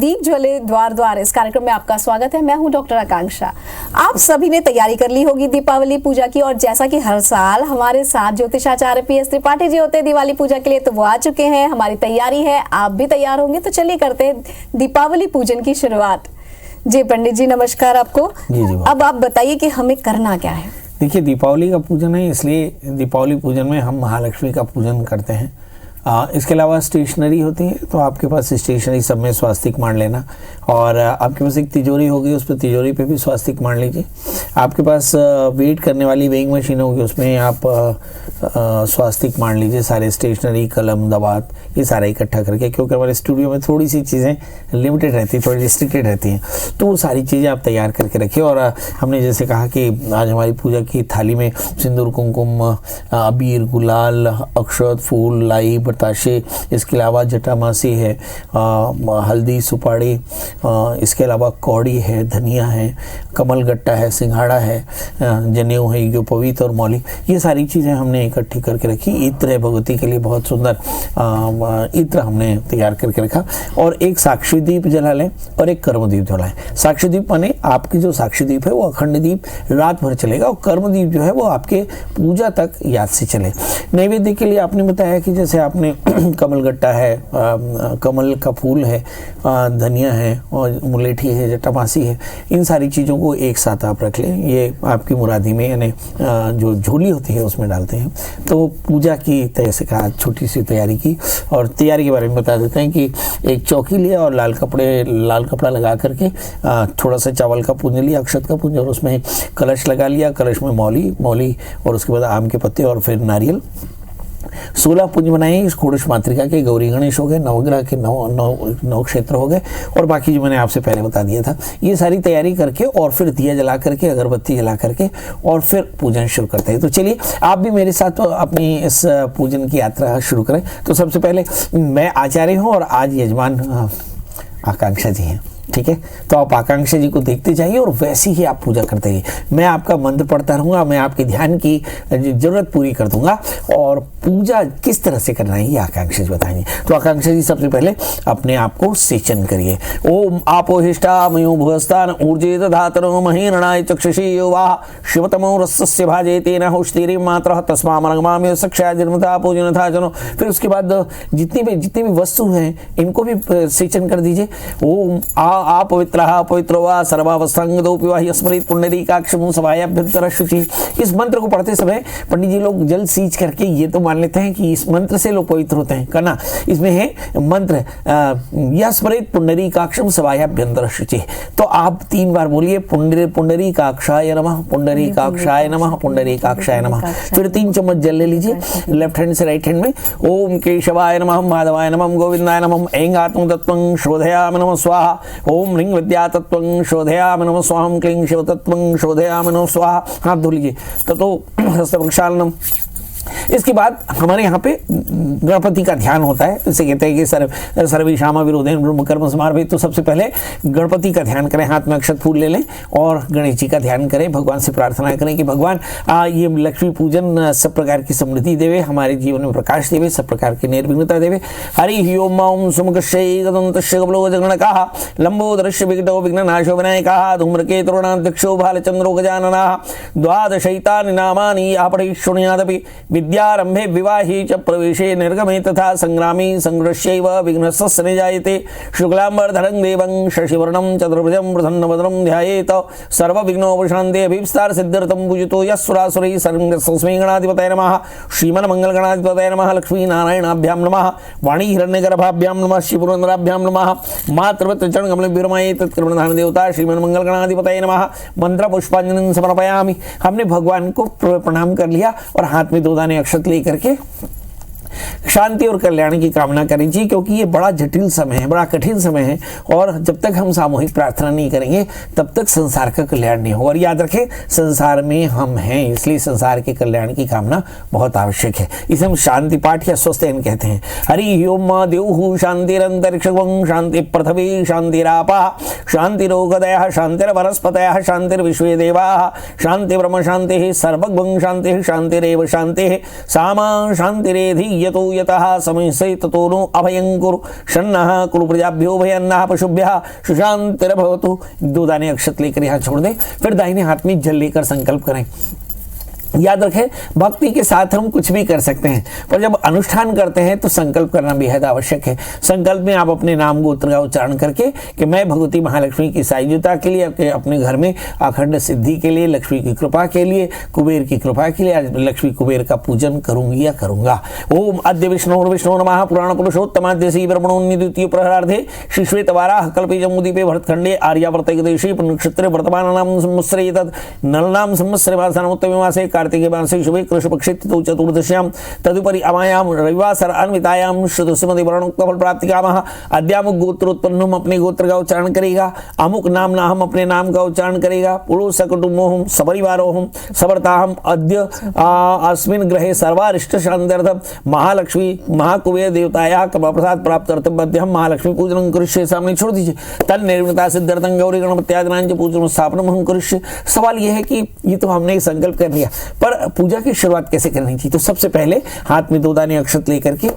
दीप ज्वले द्वार द्वार इस कार्यक्रम में आपका स्वागत है। मैं हूं डॉक्टर आकांक्षा। आप सभी ने तैयारी कर ली होगी दीपावली पूजा की, और जैसा कि हर साल हमारे साथ ज्योतिषाचार्य PS त्रिपाठी जी होते हैं दिवाली पूजा के लिए, तो वो आ चुके हैं। हमारी तैयारी है, आप भी तैयार होंगे, तो चलिए करते हैं दीपावली पूजन की शुरुआत। जी पंडित जी नमस्कार आपको। जी। अब आप बताइए कि हमें करना क्या है। देखिए, दीपावली का पूजन है, इसलिए दीपावली पूजन में हम महालक्ष्मी का पूजन करते हैं। इसके अलावा स्टेशनरी होती है, तो आपके पास स्टेशनरी सब में स्वास्तिक मान लेना, और आपके पास एक तिजोरी होगी, उस पर तिजोरी पे भी स्वास्तिक मान लीजिए। आपके पास वेट करने वाली वेइंग मशीन होगी, उसमें आप स्वास्तिक मान लीजिए। सारे स्टेशनरी, कलम, दवात, ये सारा इकट्ठा करके, क्योंकि हमारे स्टूडियो में थोड़ी सी चीज़ें लिमिटेड रहती हैं, थोड़ी रिस्ट्रिक्टेड रहती हैं, तो वो सारी चीज़ें आप तैयार करके रखिए। और हमने जैसे कहा कि आज हमारी पूजा की थाली में सिंदूर, कुमकुम, अबीर, गुलाल, अक्षत, फूल, लाई, बताशे, इसके अलावा जटामासी है, हल्दी, सुपाड़ी, इसके अलावा कौड़ी है, धनिया है, कमल गट्टा है, सिंघाड़ा है, जनेऊ है, योपवीत और मौली, ये सारी चीज़ें हमने इकट्ठी करके रखी। इत्र है भगवती के लिए, बहुत सुंदर इत्र हमने तैयार करके रखा। और एक साक्षी दीप जला लें और एक कर्मदीप जलाएं। साक्षी दीप माने आपकी जो साक्षी दीप है वो अखंड दीप रात भर चलेगा, और कर्मदीप जो है वो आपके पूजा तक याद से चले। नैवेद्य के लिए आपने बताया कि जैसे आपने कमल गट्टा है, कमल का फूल है, धनिया है और मुलेठी है, जटामासी है, इन सारी चीज़ों को एक साथ आप रख लें। ये आपकी मुरादी में, यानी जो झोली होती है उसमें डालते हैं। तो पूजा की तरह से कहा, छोटी सी तैयारी की, और तैयारी के बारे में बता देते हैं कि एक चौकी लिया और लाल कपड़ा लगा करके थोड़ा सा चावल का पुंज लिया, अक्षत का पुंज, और उसमें कलश लगा लिया। कलश में मौली और उसके बाद आम के पत्ते और फिर नारियल। 16 पुंज बनाए इस षोडश मातृका के। गौरी गणेश हो गए, नवग्रह के नौ क्षेत्र हो गए, और बाकी जो मैंने आपसे पहले बता दिया था। ये सारी तैयारी करके और फिर दिया जला करके, अगरबत्ती जला करके, और फिर पूजन शुरू करते हैं। तो चलिए आप भी मेरे साथ अपनी इस पूजन की यात्रा शुरू करें। तो सबसे पहले मैं आचार्य हूँ और आज यजमान आकांक्षा जी हैं, ठीक है। तो आप आकांक्षा जी को देखते जाइए और वैसे ही आप पूजा करते रहिए। मैं आपका मंत्र पढ़ता रहूँगा, मैं आपके ध्यान की जरूरत पूरी कर दूंगा, और पूजा किस तरह से करना है ये आकांक्षा जी बताएंगे। तो आकांक्षा जी सबसे पहले अपने आप को सेचन करिए। ओम आपोहिष्ठा मयो भुवस्तान ऊर्जे दधातनो महीरणाय चक्षुषी युवा शिवतमो रसस्य भाजे तेन होष्टिरी मात्रः तस्मा मनगमाम्य सक्षा जन्मता पूजनथा जनो। फिर उसके बाद जितनी भी वस्तु हैं इनको भी सेचन कर दीजिए। ओम पवित्र वा सर्वावस्थांगदोपि वा स्मृत पुंडरीकाक्षं सभायाभ्यंतर शुचि। इस मंत्र को पढ़ते समय पंडित जी लोग जल सींच करके ये तो मान लेते हैं कि इस मंत्र से लोग पवित्र होते हैं, करना। इसमें है मंत्र यह स्मृत पुंडरीकाक्षं सभायाभ्यंतर शुचि। तो आप 3 बार बोलिए, पुंडरीकाक्षाय नमः, पुंडरीकाक्षाय नमः, पुंडरीकाक्षाय नमः। फिर 3 चम्मच जल ले लीजिए लेफ्ट हैंड से राइट हैंड में। ओम केशवाय नमः, माधवाय नमः, गोविंदाय नमः, ऐं आत्मतत्त्वं शोधयामि नमः स्वाहा। ओम ह्रीं विद्यातत्त्वं शोधयामि नमः स्वाहा, क्लीं शिवतत्त्वं शोधयामि नमः स्वाहा। हाथ धो लीजिए। तो हस्त प्रक्षालनम। इसके बाद हमारे यहाँ पे गणपति का ध्यान होता है। इसे कहते हैं कि सर्वेषाम विरोधेन ब्रह्म कर्म समारभेत। तो सबसे पहले गणपति का ध्यान करें, हाथ में अक्षत फूल ले लें और गणेश जी का ध्यान करें। भगवान से प्रार्थना करें कि भगवान ये लक्ष्मी पूजन सब प्रकार की समृद्धि देवे, हमारे जीवन में प्रकाश देवे, सब प्रकार की निर्विघ्नता देवे। हरि ओम ओम सुमुखश्चै गदन्तश्च गबलोगजगणकाः लंबोदरश्च विघ्नो विघ्ननाशो विनायकाः धूम्रकेतुर्गणाध्यक्षो भालचन्द्रो गजाननः द्वादशैतानि नामानि आपठेत् शृणुयादपि विद्यारंभे विवाहे च प्रवेशे निर्गमे तथा संग्रामे संघर्षैव विघ्नस्य निजायते। शुक्लांबरधरं देवं शशिवर्णं चतुर्भुजं प्रसन्नवदनं ध्यायेत सर्वविघ्नोपशान्ते अभीप्सितार्थ सिद्ध्यर्थं पूजितो यस्सुरासुरैः सर्वस्मै गणाधिपतये नमः। श्रीमन्मंगलगणाधिपतये नमः। लक्ष्मीनारायणाभ्यां नमः। वाणी हिरण्यगर्भाभ्यां नमः। शिवपुरंदराभ्यां नमः। मातृवत्चरणकमलविरमये तत्कृष्णधान देवता श्रीमन्मंगलगणाधिपतये नमः। मंत्र पुष्पांजलि समर्पयामि। हमने भगवान को प्रणाम कर लिया और हाथ में 2 दाने अक्षत लेकर के शांति और कल्याण की कामना करें जी, क्योंकि ये बड़ा जटिल समय है, बड़ा कठिन समय है, और जब तक हम सामूहिक प्रार्थना नहीं करेंगे तब तक संसार का कल्याण नहीं होगा। और याद रखें, संसार में हम हैं, इसलिए संसार के कल्याण की कामना बहुत आवश्यक है। इसे हम शांति पाठ या स्वस्तिन कहते हैं। हरि ओम देवहु शांतिरंतरिक्षं शांति पृथ्वी शांतिरापः शांतिरोगदयः शांतिर्वनस्पतयः शांतिर्विश्वे देवाः शांति ब्रह्म शांतिः सर्वगं शांतिः शांतिरेव शांतिः सामा शांतिरेधि यतो यतः समयसे ततो नो अभयं कुरु शन्नः कुरु प्रजाभ्यो भयन्नः पशुभ्यः सुशांतिर्भवतु। 2 दाने अक्षत लेकर यहाँ छोड़ दें। फिर दाहिने हाथ में जल लेकर संकल्प करें। याद रखें, भक्ति के साथ हम कुछ भी कर सकते हैं, पर जब अनुष्ठान करते हैं तो संकल्प करना बेहद आवश्यक है। संकल्प में आप अपने नाम गोत्र का उच्चारण करके कि मैं भगवती महालक्ष्मी की सायुज्यता के लिए, अपने घर में अखंड सिद्धि के लिए, लक्ष्मी की कृपा के लिए, कुबेर की कृपा के लिए आज लक्ष्मी कुबेर का पूजन करूंगी या करूंगा। ओम अद्य विष्णु नमः पुराण पुरुषोत्तमाद्य श्री ब्रह्मणोन्य द्वितीय प्रहरार्धे श्रीश्वेत वाराह कल्पे जम्बूदीपे भरतखंडे आर्यावर्त देशे नक्षत्रे वर्तमान नाम संवत्सरे तत् नलनाम संवत्सरे मासानोत्तमे मासे कार्तिके मासे शुभे कृष्ण पक्षे चतुर्दश्याम तदुपरि अमायाम रविवासर अन्वितायाम श्रुतसुमति वर्णोक्त फल प्राप्ति कामः। अद्यामुक गोत्रोत्पन्नम अपने गोत्र का उच्चारण करेगा। अमुक नाम नाहम अपने नाम का उच्चारण करेगा। पुरुष कुटुंबोहम सपरिवारोहम समर्ताहम अद्य अस्मिन् ग्रहे सर्वारिष्ट शांत्यर्थम महालक्ष्मी महाकुबेर देवताया कृपा प्रसाद प्राप्त अर्थम मध्यम महालक्ष्मी पूजन करिष्ये। सामने छोड़ दीजिए। तन निर्मिता सिद्धार्थं गौरी गणपत्यादि पूजन स्थापन हम करिष्ये। सवाल यह है कि ये तो हमने संकल्प कर लिया, पर पूजा की शुरुआत कैसे करनी चाहिए? तो सबसे पहले हाथ में 2 दाने अक्षत लेकर के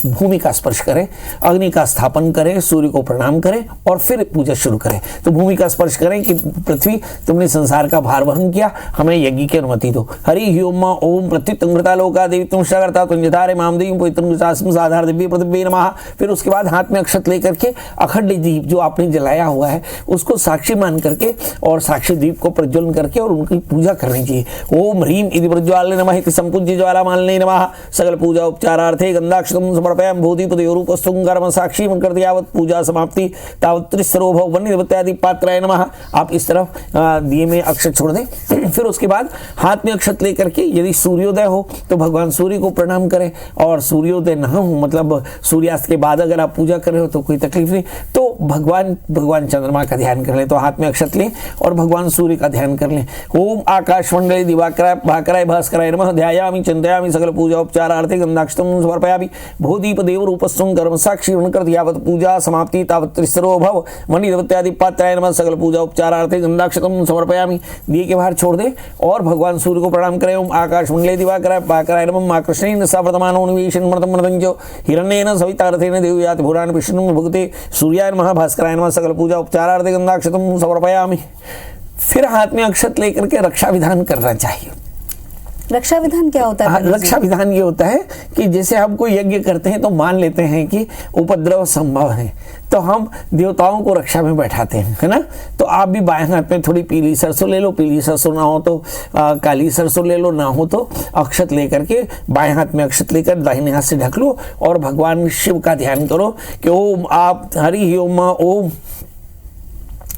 भूमि का स्पर्श करें, अग्नि का स्थापन करें, सूर्य को प्रणाम करें और फिर पूजा शुरू करें। तो भूमि का स्पर्श करें कि पृथ्वी तुमने संसार का भार वहन किया, हमें यज्ञ की अनुमति दो। हरि ह्योम ओम प्रत्युतंगृता लोका देवी तुम शगर्ता तुंजधारे मामदेवी पवित्रम साधार दिव्य पृथ्वी नमः। फिर उसके बाद हाथ में अक्षत लेकर के अखंड दीप जो आपने जलाया हुआ है उसको साक्षी मान करके और साक्षी दीप को प्रज्वलन करके और उनकी पूजा करनी चाहिए। ओम ह्रीम इति प्रज्वालने नमः इति संपूज्य ज्वालामालिने नमः। सकल पूजा उपचारार्थे गंधाक्षतं समर्पयामि। भूतिपतिरूपस्थं कर्म साक्षी कर यावत पूजा समाप्ति तावत् त्रिस्रो भव वन्यदेवत्यादि पात्राय नमः। आप इस तरफ दिए में अक्षत छोड़ दें। फिर उसके बाद हाथ में अक्षत लेकर के यदि सूर्योदय हो तो भगवान सूर्य को प्रणाम करें, और सूर्योदय ना हो मतलब सूर्यास्त के बाद अगर आप पूजा कर रहे हो तो कोई तकलीफ नहीं, तो भगवान चंद्रमा का ध्यान कर लें। तो हाथ में अक्षत लें और भगवान सूर्य का ध्यान कर लें। ओम आकाशमंडले दिवाकराय भाकराय भास्कराय नमः ध्यायामि चिंतयामि सकल पूजा उपचारार्थे गंधाक्षतं समर्पयामि। भूदीप देव रूपस्थं कर्म साक्षी कर यावत पूजा समाप्ति तावत् त्रिस्रो भव वन्यदेवत्यादि पात्राय नमः। सकल पूजा उपचारार्थे गंधाक्षतं समर्पयामि। दिए के बाहर छोड़ दे और भगवान सूर्य को प्रणाम करें। ओम आकाशमंडले दिवाकराय भाकराय नमः। मां कृष्णेन सवर्तमानो निवेशन मृतमृतंजो हिरण्येन सवितार्थेन देवयाति पुराण विष्णु भुगते सूर्याय नमः भास्कराय नमः। सकल पूजा उपचारार्थे गंधाक्षतं समर्पयामि। फिर हाथ में अक्षत लेकर के रक्षा विधान करना चाहिए। रक्षा विधान क्या होता है? रक्षा विधान ये होता है कि जैसे हम कोई यज्ञ करते हैं तो मान लेते हैं कि उपद्रव संभव है, तो हम देवताओं को रक्षा में बैठाते हैं, है ना। तो आप भी बाएं हाथ में थोड़ी पीली सरसों ले लो, पीली सरसों ना हो तो काली सरसों ले लो, ना हो तो अक्षत लेकर के बाएं हाथ में अक्षत लेकर दाहिने हाथ से ढक लो और भगवान शिव का ध्यान करो कि ओम आप हरि ओम ओम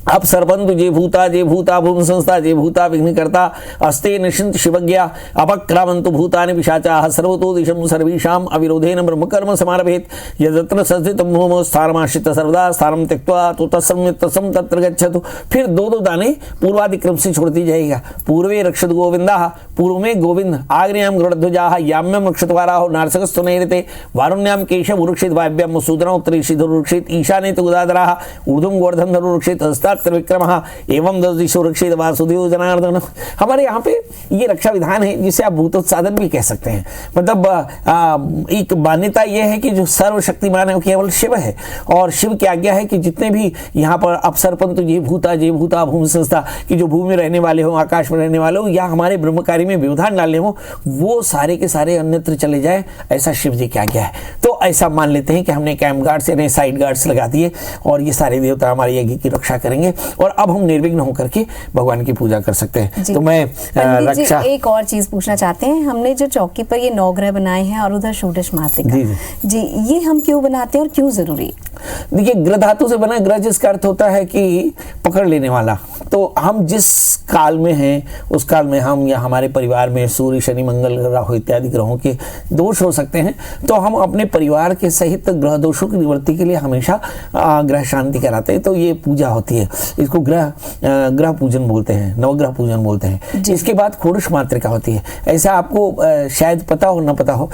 अब सरपंतु जे भूता भूम संस्था जे भूता विघ्नकर्ता अस्ते निश्चिंत शिवज्ञा अपक्रामंतु भूतानि पिशाचाः सर्वतो दिशं सर्वेषां अविरोधेन ब्रह्मकर्म समारभेत यदत्र संस्थितं भूमौ स्थानमाश्रित्य सर्वदा स्थानं त्यक्त्वा तो तत्सं तत्र गच्छतु। फिर 2 दाने पूर्वादिक्रम से छोड़ती जाएगा। पूर्वे रक्षत गोविंदाः, पूर्व में गोविंद, आग्नेयां गरुड़ध्वजाः, याम्यां रक्षतवाराहो नारसकस्तु नैऋते, वारुण्यां केशव वृक्षित, वायव्यां सूदनौ, उत्तरे शीधुर वृक्षित, ईशाने तु गदाधराः, ऊर्ध्वं गोवर्धन धनुर वृक्षित, हस्तात् त्रिविक्रमः एवं 10 दिशो रक्षित वासुदेव जनार्दन। हमारे यहाँ पे ये रक्षा विधान है जिसे आप भूतोत्सादन भी कह सकते हैं। मतलब एक मान्यता यह है कि जो सर्वशक्तिमान है वो केवल शिव है, और शिव की आज्ञा है कि जितने भी यहाँ पर अपसरपंतु जे भूता भूम संस्था की जो भूमि में रहने वाले हो, आकाश में रहने वाले हो, या हमारे ब्रह्म कार्य में व्यवधान डालने हो, वो सारे के सारे अन्यत्र चले जाए, ऐसा शिव जी की आज्ञा है। तो ऐसा मान लेते हैं कि हमने कैंप गार्ड्स यानी साइड गार्ड्स लगा दिए और ये सारे देवता हमारे यज्ञ की रक्षा करेंगे और अब हम निर्विघ्न होकर के भगवान की पूजा कर सकते हैं। तो मैं रक्षा एक और चीज पूछना चाहते हैं। हमने जो चौकी पर ये 9 ग्रह बनाए हैं और उधर षोडश मातृका, जी ये हम क्यों बनाते हैं और क्यों जरूरी? देखिए, ग्रह धातु से बना ग्रह जिसका अर्थ होता है कि पकड़ लेने वाला। तो हम जिस काल में हैं उस काल में हम या हमारे परिवार में सूर्य शनि मंगल राहु इत्यादि ग्रहों के दोष हो सकते हैं, तो हम अपने परिवार के सहित ग्रह दोषों की निवृत्ति के लिए हमेशा ग्रह शांति कराते हैं। तो ये पूजा होती है, इसको ग्रह पूजन बोलते हैं, नवग्रह पूजन बोलते हैं। इसके बाद षोडश मातृका होती है। ऐसा आपको शायद पता हो ना पता हो,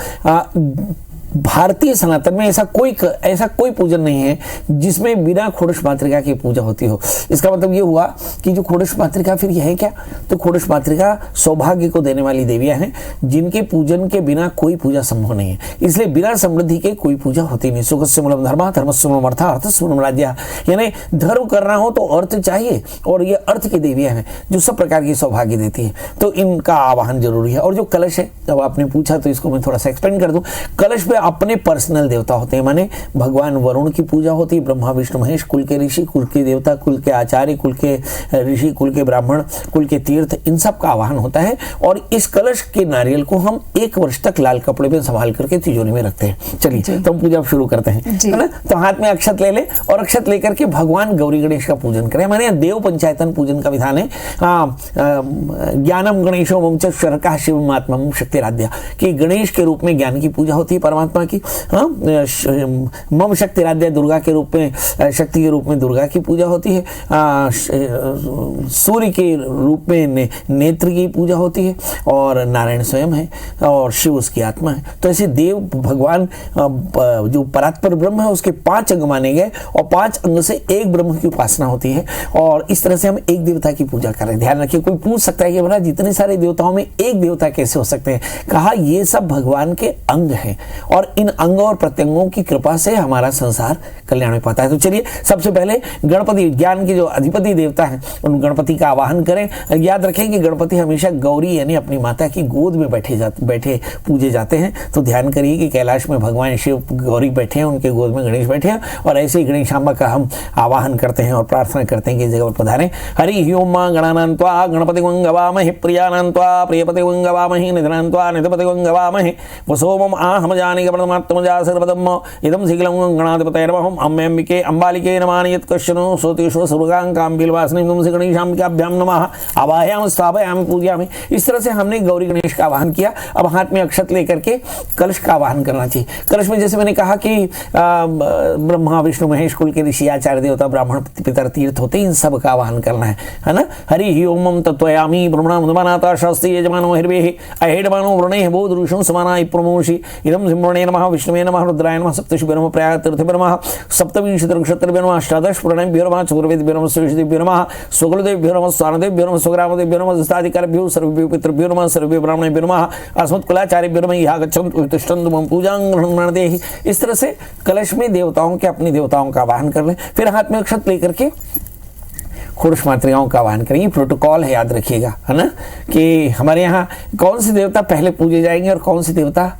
भारतीय सनातन में ऐसा कोई पूजन नहीं है जिसमें बिना खोड़श मातृका की पूजा होती हो। इसका मतलब ये हुआ कि जो खोड़श मातृका फिर यह है क्या, तो खोड़श मातृका सौभाग्य को देने वाली देवियां हैं जिनके पूजन के बिना कोई पूजा संभव नहीं है। इसलिए बिना समृद्धि के कोई पूजा होती नहीं। सुखस्य मूलम धर्म, धर्मस्य मूलम अर्थ, अर्थस्य मूलम राज्य। यानी धर्म करना हो तो अर्थ चाहिए, और ये अर्थ की देवियां हैं जो सब प्रकार की सौभाग्य देती है, तो इनका आवाहन जरूरी है। और जो कलश है, जब आपने पूछा तो इसको मैं थोड़ा सा एक्सप्लेन कर दूं। कलश में अपने पर्सनल देवता होते हैं, माने भगवान वरुण की पूजा होती है, ब्रह्मा विष्णु महेश, कुल के ऋषि, कुल के देवता, कुल के आचार्य, कुल के ऋषि, कुल के ब्राह्मण, कुल के तीर्थ, इन सब का आवाहन होता है। और इस कलश के नारियल को हम 1 वर्ष तक लाल कपड़े में संभाल करके तिजोरी में रखते हैं। चलिए तो हम पूजा शुरू करते हैं, है ना। तो हाथ में अक्षत ले ले और अक्षत लेकर के भगवान गौरी गणेश का पूजन करें। हमारे यहाँ देव पंचायतन पूजन का विधान है। ज्ञानम गणेशो मम च शरका शिवम आत्मम शक्तिराध्या, कि गणेश के रूप में ज्ञान की पूजा होती है परमात्मा की। मम शक्तिराध्या, दुर्गा के रूप में, शक्ति के रूप में दुर्गा की पूजा होती है। सूर्य के रूप में नेत्र की पूजा होती है, और नारायण स्वयं है, और शिव उसकी आत्मा है। तो ऐसे देव भगवान जो परात्पर ब्रह्म है उसके 5 अंग माने गए, और 5 अंग से एक ब्रह्म की उपासना होती है। और इस तरह से हम एक देवता की पूजा करें। ध्यान रखिए, कोई पूछ सकता है कि बड़ा जितने सारे देवताओं में एक देवता कैसे हो सकते हैं। कहा ये सब भगवान के अंग हैं, और इन अंग और प्रत्यंगों की कृपा से हमारा संसार कल्याण में पाता है। तो चलिए सबसे पहले गणपति, ज्ञान के जो अधिपति देवता हैं, उन गणपति का आवाहन करें। याद रखें कि गणपति हमेशा गौरी यानी अपनी माता की गोद में बैठे पूजे जाते हैं। तो ध्यान करिए कि कैलाश में भगवान शिव गौरी बैठे हैं, उनके गोद में गणेश बैठे हैं, और ऐसे ही गणेशांबा का हम आवाहन करते हैं और प्रार्थना करते हैं कि इस जगह पर पधारें। हरि ओम गणानां त्वा गणपतिं गवामहे, प्रियानां त्वा प्रियपतिं गवामहे, निधनां त्वा निधपतिं गवामहे, वसोमम् आहम जानिकप्रथमात्मजा सर्वदम् इदं शीघ्रं गणाधिपतये नमः। अम्बिके अम्बालिके नमः। यत्कश्चनो सोतेषु सर्वगां बिल्वासने तुम से गणेशाम्बिकाभ्याम नमः। आवाहयामि स्थापयामि पूजयामि। इस तरह से हमने गौरी गणेश का आवाहन किया। अब हाथ में अक्षत लेकर के कलश का आवाहन करना चाहिए। कलश में जैसे मैंने कहा कि ब्रह्मा विष्णु महेश, कुल के ऋषि, आचार्य देवता, ब्राह्मण, पितर, तीर्थ होते हैं, इन सब का आवाहन करना है ना। हरि ओम तत्वयामि ब्रह्मणां मदमानाता शास्त्री यजमानो हिरवेहि अहेडमानो वृणेः बोधरुषं समानाय प्रमोषि इदं सिंहणे नमः, विष्णुवे नमः, रुद्राय नमः, सप्तर्षिभ्यो नमः, प्रयाग तीर्थभ्यो नमः, सप्तविंशति नक्षत्रेभ्यो नमः, अष्टादश पुराणेभ्यो नमः, चतुर्वेदेभ्यो नमः, श्रेष्ठदेभ्यो नमः, स्वकुलदेभ्यो नमः, स्वानदेभ्यो नमः, स्वग्रामदेभ्यो नमः, स्थाधिकारेभ्यो सर्वेभ्यो पितृभ्यो नमः, सर्वे ब्राह्मणेभ्यो नमः, अस्मत्कुलाचार्येभ्यो नमः, यहाँ गच्छन्तु तिष्ठन्तु मम पूजां गृह्णादेहि। इस तरह से कलश में देवताओं के, अपने देवताओं का आवाहन कर लें। फिर हाथ में अक्षत लेकर के खोड़श मातृकाओं का आवाहन करेंगे। प्रोटोकॉल है, याद रखिएगा, है ना, कि हमारे यहाँ कौन से देवता पहले पूजे जाएंगे और कौन से देवता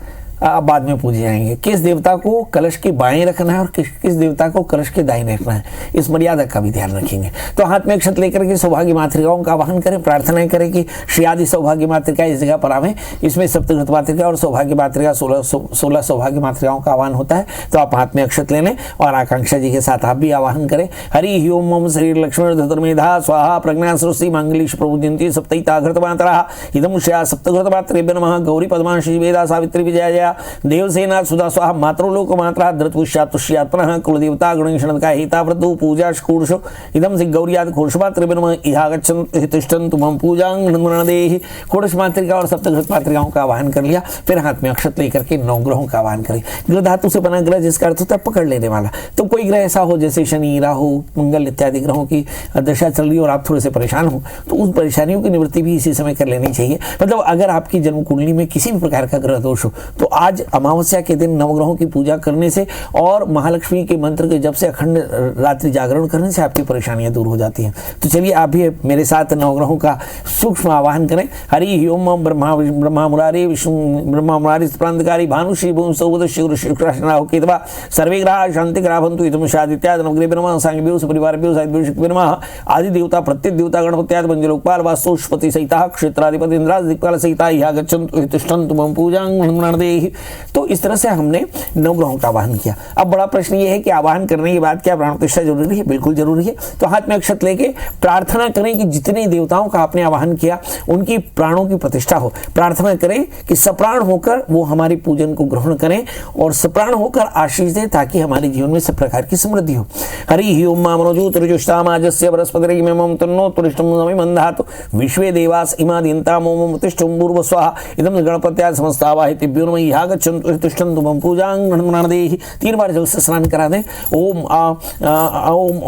बाद में पूजे जाएंगे। किस देवता को कलश के बाएं रखना है और किस देवता को कलश के दाहिने रखना है, इस मर्यादा का भी ध्यान रखेंगे। तो हाथ में अक्षत लेकर के सौभाग्य मातृकाओं का आवाहन करें, प्रार्थनाएं करें कि श्री आदि सौभाग्य मातृका इस जगह पर आवे। इसमें सप्तघृत मातृका और सौभाग्य मातृका 16 सौभाग्य मातृकाओं का आवाहन होता है। तो आप हाथ में अक्षत ले लें और आकांक्षा जी के साथ आप भी आवाहन करें। हरि ओम मम शरीर लक्ष्मण धर्मेधा स्वाहा प्रज्ञा सृष्टि मांगलीश प्रबुद्धि सप्तैता घृत मात्रा इदं श्रेया सप्तघृत मात्रेभ्यो नमः। गौरी पद्मांशी वेदा सावित्री विजया देवसेना सुधा स्वाहा मातृलोक मात्रा धृतपुष्या तुष्यात्मनः कुलदेवता गणेशनका हिताव्रतु पूजा स्कूर्षो इदं से गौरियाद खोड़श मातृभ्यो नमः। इहा गच्छन्तु तिष्ठन्तु मम पूजां गणदेहि। खोड़श मातृका और सप्तघृत मातृकाओं का आवाहन कर लिया। फिर हाथ में अक्षत लेकर के 9 ग्रहों का आवाहन करें। ग्रह धातु से बना ग्रह जिसका अर्थ होता है पकड़ लेने वाला। तो कोई ग्रह ऐसा हो जैसे शनि, राहु, मंगल इत्यादि ग्रहों की दशा चल रही हो और आप थोड़े से परेशान हो, तो उस परेशानियों की निवृत्ति भी इसी समय कर लेनी चाहिए। मतलब अगर आपकी जन्म कुंडली में किसी भी प्रकार का ग्रह दोष हो तो आज अमावस्या के दिन नवग्रहों की पूजा करने से और महालक्ष्मी के मंत्र के जप से अखंड रात्रि जागरण करने से आपकी परेशानियां दूर हो जाती हैं। तो चलिए आप भी मेरे साथ नवग्रहों का सूक्ष्म आवाहन करें। हरि ओम ब्रह्मा मुरारी विष्णु ब्रह्मा मुरारी प्रांतकारी भानु श्री भूम सौद शिव शुक्राशनाहो केतवा सर्वे ग्रहा शांति ग्राभंतु इदं शादित्याद नवग्रह नमः सांगिभ्यो परिवारभ्यो साइद्भ्यो शक्तिभ्यो नमः। आदि देवता प्रत्येक देवता गणपत्याद पंचलोकपाल वास्तुष्पति सहिता क्षेत्राधिपति इंद्राज दिक्पाल सहिता यहाँ गच्छन्तु तिष्ठन्तु मम पूजां गणदेहि। तो इस तरह से हमने 9 ग्रहों का आवाहन किया। अब बड़ा प्रश्न ये है कि आवाहन करने के बाद क्या प्राण प्रतिष्ठा जरूरी है? बिल्कुल जरूरी है। तो हाथ में अक्षत लेके प्रार्थना करें कि जितने देवताओं का आपने आवाहन किया उनकी प्राणों की प्रतिष्ठा हो। प्रार्थना करें कि सप्राण होकर वो हमारे पूजन को ग्रहण करें और सप्राण होकर आशीष दें ताकि हमारे जीवन में सब प्रकार की समृद्धि हो। हरि ओम मनोजू त्रिजुष्टामाजस्य बृहस्पतिर्मं तन्नो तुरिष्टं नमि मंधातु विश्वे देवास इमादिन्तामो प्रतिष्ठं पूर्व स्वाहा इदं गणपत्याद समस्तावाहितेभ्यो नमः। यहाँ गच्छन्तु तिष्ठन्तु मम पूजां गृह्णादेहि। 3 बार जल से स्नान करा दें। ओम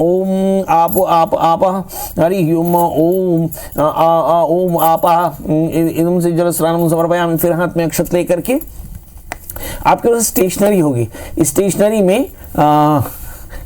ओम आप हरि ओम ओम ओम आप इदम से जल स्नान समर्पयामि। फिर हाथ में अक्षत लेकर के आपके पास स्टेशनरी होगी,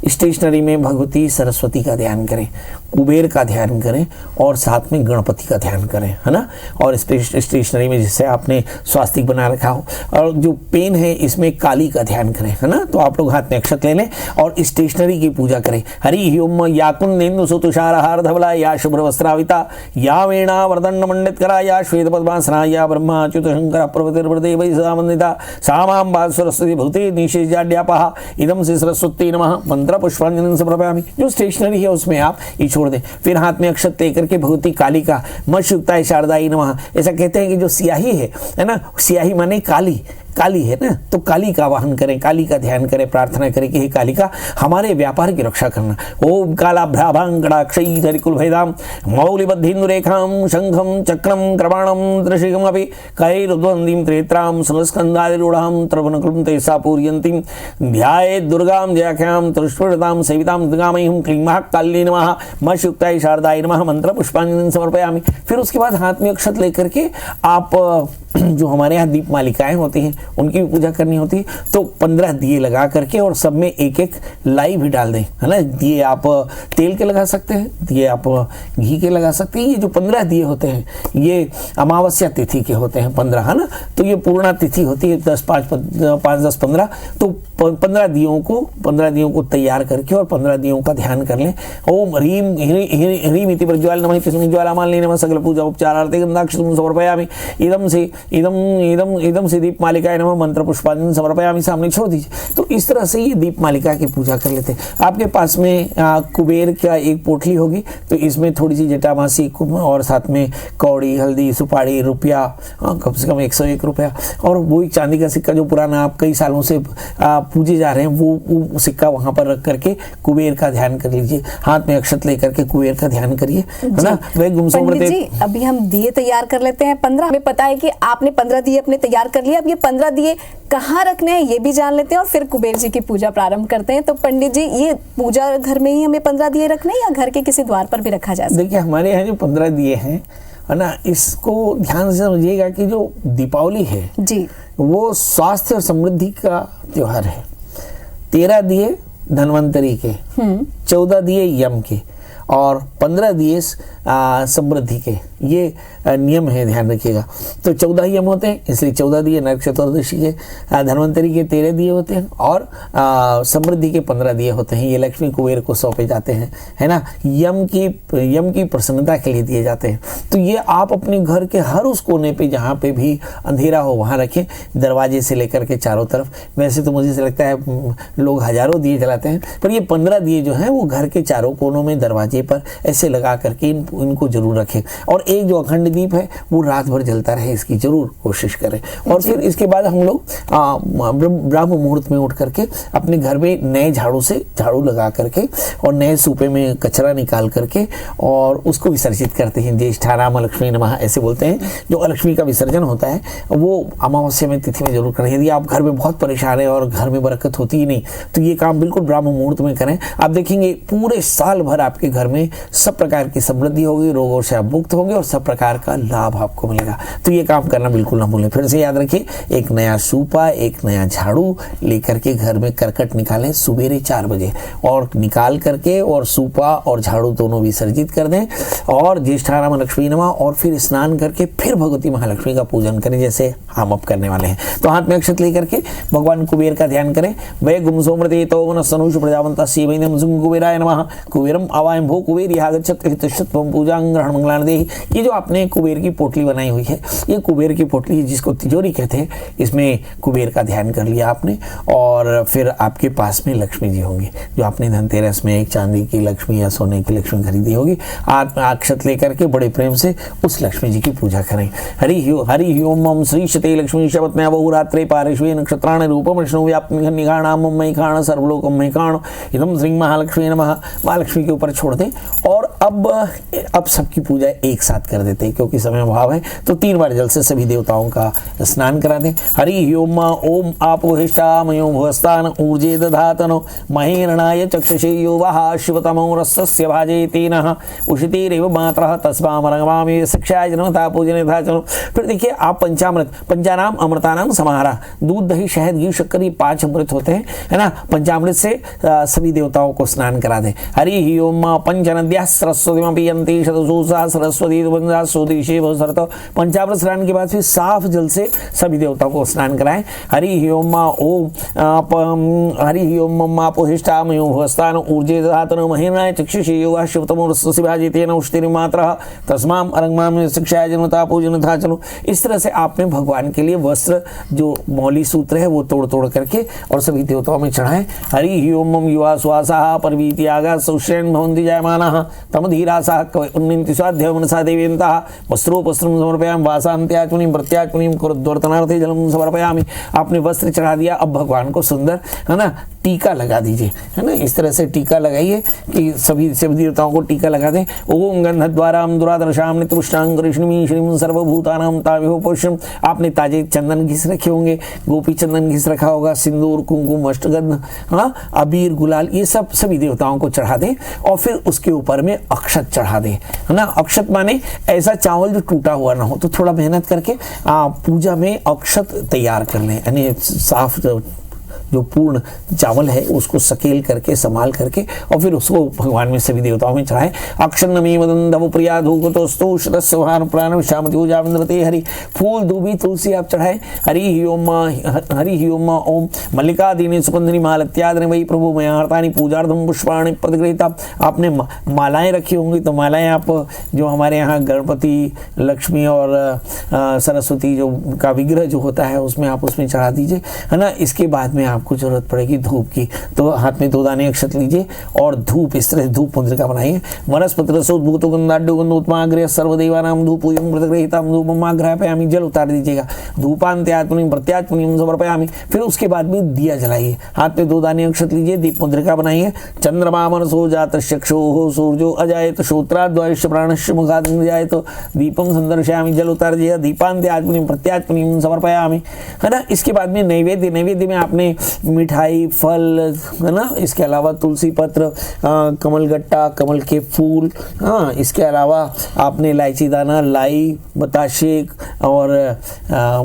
स्टेशनरी में भगवती सरस्वती का ध्यान करें, कुबेर का ध्यान करें और साथ में गणपति का ध्यान करें, है ना। और स्टेशनरी में जिससे आपने स्वास्तिक बना रखा हो, और जो पेन है इसमें काली का ध्यान करें, है ना। तो आप लोग हाथ में अक्षत ले लें और स्टेशनरी की पूजा करें। हरि ओम या कुंदेन्दु सुतुषारहार धवला या शुभ्र वस्त्राविता या वेणा वरदंड मंडित करा या श्वेत पद्मासना या ब्रह्मा अच्युत शंकर प्रभृतिर्देव सदा वंदिता सा मां बाद सरस्वती भूते निषेजाड्यापहा इदम से सरस्वती नमः मंत्र पुष्पांजलि समर्पयामि। जो स्टेशनरी है उसमें आप ये छोड़ दें। फिर हाथ में अक्षत लेकर के भगवती काली का मशुक्ताय शारदाई नमः। ऐसा कहते हैं कि जो स्याही है ना, स्याही माने काली है ना, तो काली का वाहन करें, काली का ध्यान करें, प्रार्थना करें कि हे काली का हमारे व्यापार की रक्षा करना। ओम कालाभ्राभांगड़ाक्षयी धरिकुल भैदाम मौलिबद्धिन्दुरेखां शंखं चक्रं कृपाणं त्रिशिखमपि कैरुद्वन्द्वीं त्रेत्रां संस्कन्धादिरूढां त्रवणकृं तेसा पूर्यन्तीं ध्यायेत् दुर्गां जयाख्यां त्रिष्वृतां सेवितां दुर्गामयीं क्लीं महाकाली नमः मशुक्ताय शारदाय नमः मंत्र पुष्पांजलि समर्पयामि। फिर उसके बाद हाथ में अक्षत लेकर के आप जो हमारे यहाँ दीप मालिकाएं होती हैं उनकी भी पूजा करनी होती है। तो 15 दिए लगा करके और सब में एक एक लाई भी डाल दें, है ना। दिए आप तेल के लगा सकते हैं, दिए आप घी के लगा सकते हैं। ये जो 15 दिए होते हैं ये अमावस्या तिथि के होते हैं 15, है ना। तो ये पूर्णा तिथि होती है 10, 5, 10, 15। तो 15 दियों को तैयार करके और 15 दियों का ध्यान कर लें। ओम ह्रीम इति प्रज्वाल नमः तस्मै ज्वालामालिनी नमः सकल पूजा उपचारार्थे गन्धाक्षतं समर्पयामि। इदम से दीप मालिकाय नमः मंत्र पुष्पांजलि समर्पयामि। सामने छोड़ दीजिए। तो इस तरह से ये दीप मालिका की पूजा कर लेते हैं। आपके पास में कुबेर का एक पोटली होगी, तो इसमें थोड़ी सी जटामासी और साथ में कौड़ी, हल्दी, सुपारी, रुपया, कम से कम 101 रुपया, और वो एक चांदी का सिक्का जो पुराना आप कई सालों से पूजे जा रहे हैं, वो सिक्का वहां पर रख करके कुबेर का ध्यान कर लीजिए। हाथ में अक्षत लेकर के कुबेर का ध्यान करिए, है ना। वह गुमसुम जी अभी हम दिए तैयार कर लेते हैं 15। हमें पता है कि आपने 15 दिए अपने तैयार कर लिए। अब ये 15 दिए कहाँ रखने हैं ये भी जान लेते हैं और फिर कुबेर जी की पूजा प्रारंभ करते हैं। तो पंडित जी ये पूजा घर में ही हमें 15 दिए रखने हैं या घर के किसी द्वार पर भी रखा जा सकता है? देखिए हमारे यहाँ जो 15 दिए हैं, है ना, इसको ध्यान से समझिएगा कि जो दीपावली है जी वो स्वास्थ्य और समृद्धि का त्योहार है। 13 दिए धन्वंतरी के, 14 दिए यम के और 15 दिए समृद्धि के। ये नियम है, ध्यान रखिएगा। तो 14 यम होते हैं, इसलिए 14 दिए नरक चतुर्दशी के। धन्वंतरी के 13 दिए होते हैं और समृद्धि के 15 दिए होते हैं। ये लक्ष्मी कुबेर को सौंपे जाते हैं, है ना। यम की प्रसन्नता के लिए दिए जाते हैं। तो ये आप अपने घर के हर उस कोने पे जहाँ पे भी अंधेरा हो वहाँ रखें, दरवाजे से लेकर के चारों तरफ। वैसे तो मुझे लगता है लोग हजारों दिए जलाते हैं, पर ये 15 दिए जो हैं वो घर के चारों कोनों में दरवाजे पर ऐसे लगा करके इनको जरूर रखें। और एक जो अखंड दीप है वो रात भर जलता रहे, इसकी जरूर कोशिश करें। और फिर इसके बाद हम लोग ब्रह्म मुहूर्त में उठ करके अपने घर में नए झाड़ू से झाड़ू लगा करके और नए सूपे में कचरा निकाल करके और उसको विसर्जित करते हैं। ज्येष्ठानाम लक्ष्मी नमः ऐसे बोलते हैं। जो लक्ष्मी का विसर्जन होता है वो अमावस्या में तिथि में जरूर करें। यदि आप घर में बहुत परेशान है और घर में बरकत होती ही नहीं तो ये काम बिल्कुल ब्रह्म मुहूर्त में करें। आप देखेंगे पूरे साल भर आपके घर में सब प्रकार की समृद्धि होगी, रोगों से आप मुक्त होंगे और सब प्रकार का लाभ आपको मिलेगा। तो ये काम करना बिल्कुल ना भूलें। फिर से याद रखिए, एक नया सूपा, एक नया झाड़ू लेकर के घर में करकट निकालें सुबेरे 4 बजे और निकाल करके और सूपा और झाड़ू दोनों विसर्जित कर दें और ज्येष्ठानाम लक्ष्मी नमः और फिर स्नान करके फिर भगवती महालक्ष्मी का पूजन करें जैसे हम अब करने वाले हैं। तो हाथ में अक्षत लेकर के भगवान कुबेर का ध्यान करें। वै गुमसोमृते तो वनस्तनुष प्रजावंता सीवैनम जुम कुबेराय नमः कुबेरम आवायं भो कुबेर यहागच्छत् हितश्चत्वं पूजां ग्रहण मंगलान देहि। ये जो आपने कुबेर की पोटली बनाई हुई है, ये कुबेर की पोटली जिसको तिजोरी कहते हैं, इसमें कुबेर का ध्यान कर लिया आपने और फिर आपके पास में लक्ष्मी जी होंगी। जो आपने धनतेरस में एक चांदी की लक्ष्मी या सोने की लक्ष्मी खरीदी होगी, हाथ में अक्षत लेकर के बड़े प्रेम से उस लक्ष्मी जी की पूजा करें। हरि ओम मम श्री शते लक्ष्मी शपथमया बहुरात्रे पारिश्वे नक्षत्राण रूपम विष्णु व्याप्ति निघाणाम मई खाण सर्वलोकम मई खाण इदम श्री महालक्ष्मी नमः। महालक्ष्मी के ऊपर छोड़ दें और अब अब सबकी पूजा एक साथ कर देते हैं क्योंकि समय अभाव है। तो 3 बार जल से सभी देवताओं का स्नान करा दें। हरि ओम ओम आपोहिष्टामयो भुवस्तान ऊर्जे दधातनो महेरणाय चक्षुषे यो वः शिवतमो रसस्य भाजे तेनः उषितिरेव मात्रः तस्मामरंगमामि शिक्षाय जनता पूजने था। चलो फिर देखिए आप पंचामृत, पंचानाम अमृतानाम समाहारा, दूध दही शहद घी शक्कर ये 5 अमृत होते हैं, है ना। पंचामृत से सभी देवताओं को स्नान करा दें। हरि ओम पंचनद्याः सरस्वतीं पिबन्ति शतशोषा सरस्वती वंदा स्वदेशे भवसरतो। पंचामृत स्नान के बाद फिर साफ जल से सभी देवताओं को स्नान कराएं। हरि ओम ओम आपोहिष्टामयो भुवस्तान ऊर्जे दधातनो महेरणाय चक्षुषे यो वः शिवतमो रसस्य भाजे तेन उषितिरेव मात्रः तस्माम अरंगमामि शिक्षाय जनता पूजन था। चलो इस तरह से आपने भगवान के लिए वस्त्र जो मौली सूत्र है वो तोड़ तोड़ करके और सभी देवताओं में चढ़ाएं। हरि ओम युवा श्वासा परवीति आगा सुषेण भवन्ति जायमानः तम धीरासा उन्नति स्वाध्याय मनसा देवेन्ताः वस्त्रोपस्त्रं समर्पयामि वासान्त्याचुनिं प्रत्याचुनिं कुरुद्वर्तनार्थे जलम समर्पयामि। आपने वस्त्र चढ़ा दिया, अब भगवान को सुंदर, है ना, टीका लगा दीजिए, है ना। इस तरह से टीका लगाइए कि सभी देवताओं को टीका लगा दें। ओम गंधद्वाराम दुरादर्शाम नितुष्टांग कृष्णमी श्रीम सर्वभूतानाम तावेहो पुष्यम। आपने ताजे चंदन घिस रखे होंगे, गोपी चंदन घिस रखा होगा, सिंदूर कुंकुम अष्टगंध, हाँ, अबीर गुलाल, ये सब सभी देवताओं को चढ़ा दें और फिर उसके ऊपर में अक्षत चढ़ा दें, है ना। अक्षत माने ऐसा चावल जो टूटा हुआ ना हो, तो थोड़ा मेहनत करके पूजा में अक्षत तैयार कर लें, यानी साफ जो पूर्ण चावल है उसको सकेल करके संभाल करके और फिर उसको भगवान में सभी देवताओं में चढ़ाएं। अक्षन्नमी वदंतव प्रिया धूकतोस्तु शतस्वहान प्राण श्यामति जामिन्द्रते। हरि फूल दूबी तुलसी आप चढ़ाएं। हरि ओम ओम मल्लिकादीनि सुगंधिनी मालत्यादि वही प्रभु मयार्तानि पूजार्थम पुष्पाणि प्रतिगृहीता। आपने मालाएं रखी होंगी, तो मालाएं आप जो हमारे यहाँ गणपति लक्ष्मी और सरस्वती जो का विग्रह जो होता है उसमें आप उसमें चढ़ा दीजिए, है ना। इसके बाद में आपको जरूरत पड़ेगी धूप की, तो हाथ में 2 दाने अक्षत लीजिए और धूप, इस तरह से धूप मुद्रिका बनाइए। वनस्पति रसोद्भूतो गंधाढ्यो गंधोत्माग्रह सर्वदेवानां धूपोऽयं प्रतिगृहीतं धूपमाग्रहयामि। जल उतार दीजिएगा। धूपान्त्यात्मनि प्रत्यात्मनि समर्पयामि। फिर उसके बाद में दिया जलाइए, हाथ में 2 दाने अक्षत लीजिए, दीप मुद्रिका बनाइए। चंद्रमा मनसो जातश्चक्षुः सूर्यो अजायत श्रोत्राद्वायुष्य प्राणस्य मुखात् जायत दीपं संदर्शयामि। जल उतार दीजिएगा। दीपान्त्यात्मनि प्रत्यात्मनि समर्पयामि, है ना। इसके बाद में नैवेद्य में आपने मिठाई, फल, है ना, इसके अलावा तुलसी पत्र, कमल गट्टा, कमल के फूल, हाँ, इसके अलावा आपने इलायची दाना, लाई, बताशे और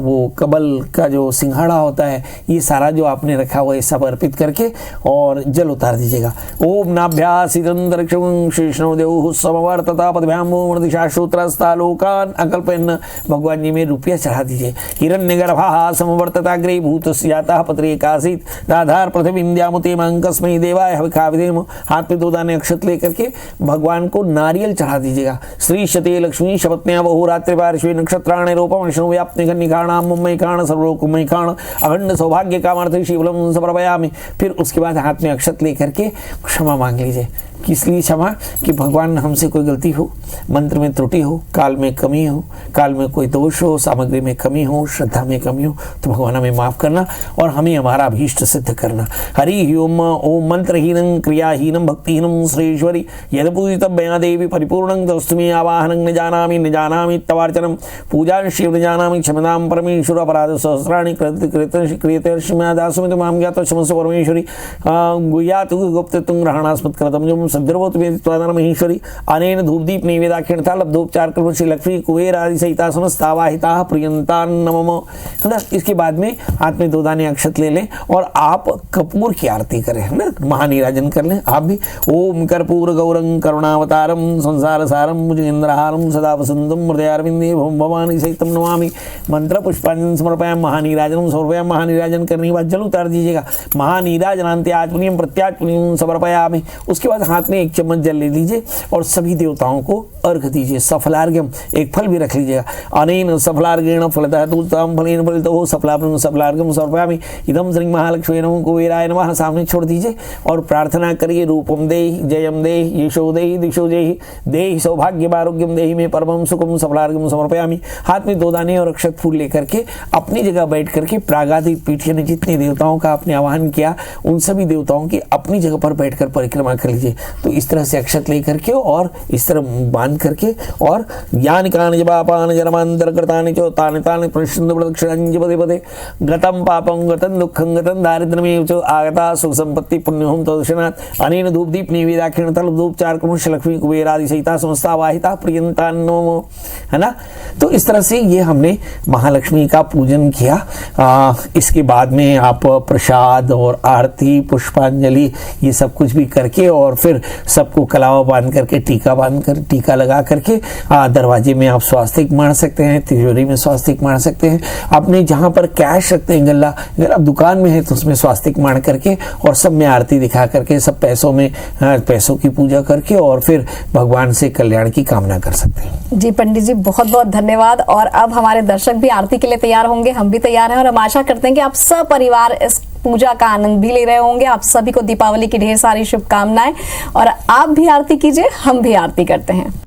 वो कमल का जो सिंघाड़ा होता है, ये सारा जो आपने रखा हुआ है सब अर्पित करके और जल उतार दीजिएगा। ओम नाभ्यासितंतरिक्षं शेषणो देवः समवर्तता पदभ्यामो मृदिशा श्रोत्रस्था लोकान् अकल्पयन्। भगवान जी में रुपया चढ़ा दीजिए। हिरण्यगर्भः समवर्तताग्रे भूतस्यातः पत्रे कासित राधार पृथ्वी इंद्यामुते मंकस्मयी देवाय हविखाविदेम। हाथ में 2 दाने अक्षत लेकर के भगवान को नारियल चढ़ा दीजिएगा। श्री शते लक्ष्मी शपत्न्या बहुरात्रि पार्श्वे नक्षत्राणि रूपम विष्णु व्याप्ति कन्निकाणाम मुम्मय काण सर्वलोकमय काण अखंड सौभाग्य कामार्थी शिवलम समर्पयामि। फिर उसके बाद हाथ में अक्षत लेकर के क्षमा मांग लीजिए। किस लिए क्षमा? कि भगवान हमसे कोई गलती हो, मंत्र में त्रुटि हो, काल में कमी हो, काल में कोई दोष हो, सामग्री में कमी हो, श्रद्धा में कमी हो, तो भगवान हमें माफ करना और हमें हमारा अभीष्ट सिद्ध करना। हरि ओम ओम मंत्रहीनं क्रियाहीनं भक्तिहीनं श्रेश्वरी यद पूजितव्या देवी परिपूर्णं तस्तुमे आवाहनं न जानामि तवार्चनं पूजां शिव न जानामि क्षमतां परमेश्वर अपराध सहस्राणि क्रियते दासुमित मां ज्ञात क्षमस्व परमेश्वरी गुह्यातु गुप्तत्वं ग्रहणास्मत्कृतं जो सद्रवोत वेदित्वादान महेश्वरी अनेन धूपदीप नैवेदाख्यणता लब्धोपचार कर्म श्री लक्ष्मी कुबेर आदि सहिता समस्त आवाहिता प्रियंता नमः। इसके बाद में हाथ में 2 दाने अक्षत ले लें और आप कपूर की आरती करें, है ना, महानीराजन कर लें आप भी। ओम कर्पूर गौरं करुणावतारम संसार सारम भुजगेन्द्रहारम सदा वसंतम हृदयारविंदे भवानी सहितम नमामि। मंत्र पुष्पांजलि समर्पयामि महानीराजनम समर्पयामि। महानीराजन करने के बाद जल उतार दीजिएगा। महानीराजनान्ते आत्मनियम प्रत्यात्मनियम समर्पयामि। उसके बाद हाथ में 1 चम्मच जल ले लीजिए और सभी देवताओं को अर्घ दीजिए। सफलार्घ्यम, एक फल भी रख लीजिएगा। अनेन सफलार्घ्येण फलतः तुलतां फलेन फलितो सफलार्घ्यम समर्पयामि। इदं श्री महालक्ष्मी नमः कुबेराय नमः सामने छोड़ दीजिए और प्रार्थना करिए। रूपम देहि जयम देहि यशो देहि दिशो देहि देहि सौभाग्यम आरोग्यम देहि में परमं सुखम सफलार्घ्यम समर्पयामि। हाथ में 2 दाने और अक्षत फूल लेकर के अपनी जगह बैठ करके प्रागादिक पीठ ने जितने देवताओं का आपने आवाहन किया उन सभी देवताओं की अपनी जगह पर बैठकर परिक्रमा कर लीजिए। तो इस तरह से अक्षत लेकर के और इस तरह बांध करके और यानि कानि जपापानि जन्मांतरकृतानि च तानि तानि प्रश्न प्रदक्षिणानि पदे पदे गतं पापं गतं दुःखं गतं दारिद्र्यमेव च आगता सुख संपत्ति पुण्यहोम तदर्शनात् अनेन धूपदीप निवेदाक्षिण तल धूपचार क्रमश लक्ष्मी कुबेर आदि सहिता समस्ता वाहिता प्रियंता नमो, है ना। तो इस तरह से ये हमने महालक्ष्मी का पूजन किया। इसके बाद में आप प्रसाद और आरती पुष्पांजलि ये सब कुछ भी करके और फिर सबको कलावा बांध करके टीका लगा करके दरवाजे में आप स्वास्तिक मार सकते हैं, तिजोरी में स्वास्तिक मार सकते हैं, अपने जहां पर कैश रखते हैं गल्ला, अगर आप दुकान में है तो उसमें स्वास्तिक मार करके और सब में आरती दिखा करके सब पैसों की पूजा करके और फिर भगवान से कल्याण की कामना कर सकते हैं। जी पंडित जी, बहुत बहुत धन्यवाद। और अब हमारे दर्शक भी आरती के लिए तैयार होंगे, हम भी तैयार हैं और हम आशा करते हैं कि आप सब परिवार इस पूजा का आनंद भी ले रहे होंगे। आप सभी को दीपावली की ढेर सारी शुभकामनाएं और आप भी आरती कीजिए, हम भी आरती करते हैं।